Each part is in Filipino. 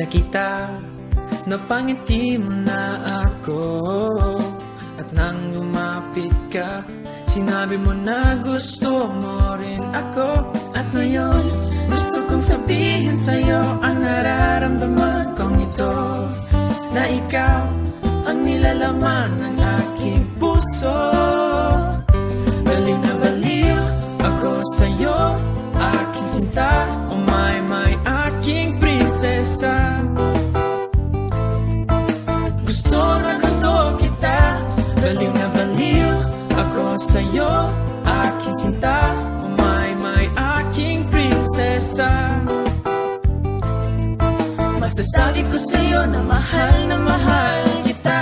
makita kita, napangiti mo na ako. At nang lumapit ka, sinabi mo na gusto mo rin ako. At ngayon, gusto kong sabihin sa'yo ang nararamdaman kong ito, na ikaw ang nilalaman ng aking puso. Baliw na baliw ako sa'yo, aking sinta. Oh my, aking prinsesa. Gusto na gusto kita, baliw na baliw ako sa'yo, aking sinta. Oh my, aking prinsesa. Masasabi ko sa'yo na mahal kita.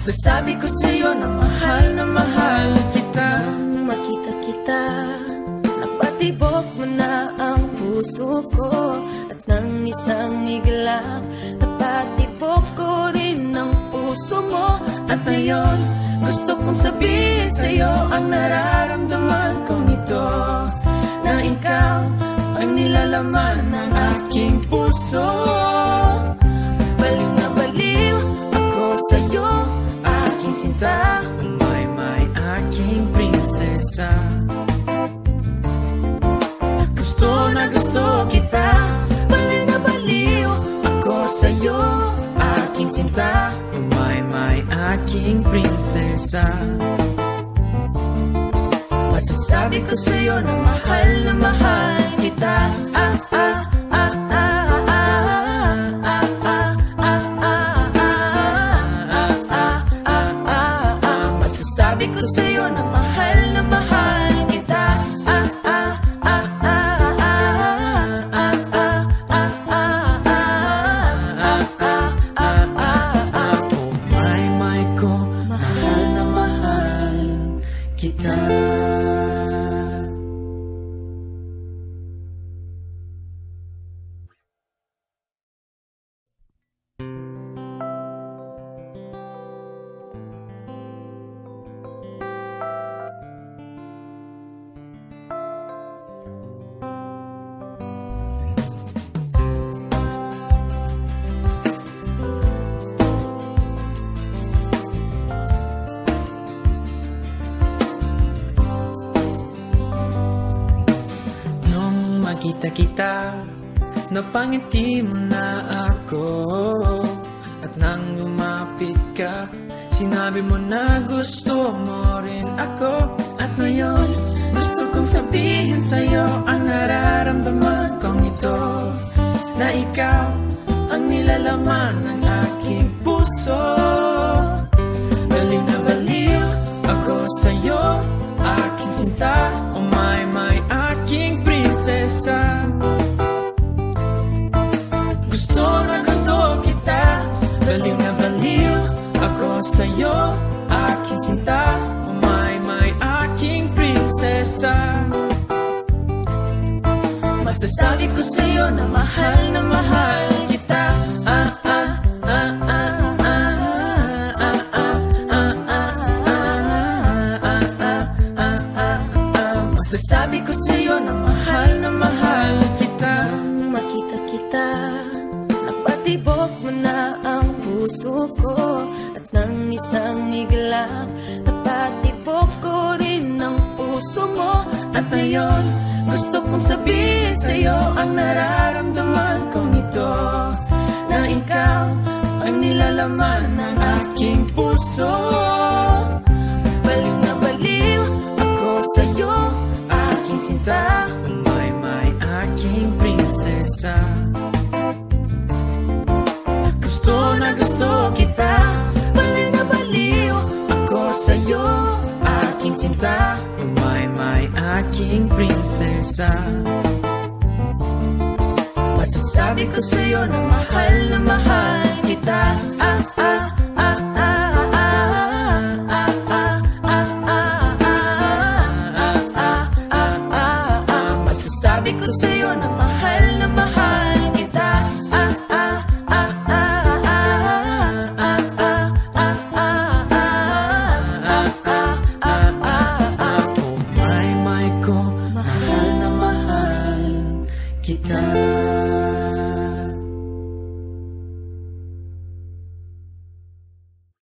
Masasabi ko sa'yo na mahal kita. Nang makita kita, napatibok mo na ang puso ko. At nang isang iglap, napatibok ko rin ang puso mo. At ngayon, gusto kong sabihin sa'yo ang nararamdaman kong ito, na ikaw ang nilalaman ng aking puso. Baliw na baliw ako sa'yo, aking sinta. Oh my, aking prinsesa. Gusto na gusto kita, Baliw na baliw ako sa'yo, aking sinta. Oh my, aking prinsesa. masasabi ko sa'yo na mahal kita. Masasabi ko sa'yo na mahal kita. My ko, mahal na mahal kita. Kita, napangiti mo na ako. At nang lumapit ka, sinabi mo na gusto mo rin ako. At ngayon, gusto kong sabihin sa'yo ang nararamdaman kong ito, na ikaw ang nilalaman ng aking puso. Baliw na baliw ako sa'yo, aking sinta. Oh my, aking prinsesa. Gusto na gusto kita, baliw na baliw ako sa'yo, aking sinta. Oh my, aking prinsesa. Masasabi ko sa'yo na mahal kita. Masasabi ko sa'yo na mahal kita. Nang makita kita, napatibok mo na ang puso ko. At nang isang iglap, napatibok ko rin ang puso mo. At ngayon, gusto kong sabihin sa'yo ang nararamdaman kong ito, na ikaw ang nilalaman ng aking puso. Baliw na baliw ako sa'yo, aking sinta. Oh my, aking prinsesa. Gusto na gusto kita, Baliw na baliw ako sa'yo, aking sinta. Oh my, aking prinsesa. masasabi ko sa'yo na mahal kita. Masasabi ko sa'yo na mahal kita. ko, mahal na mahal kita.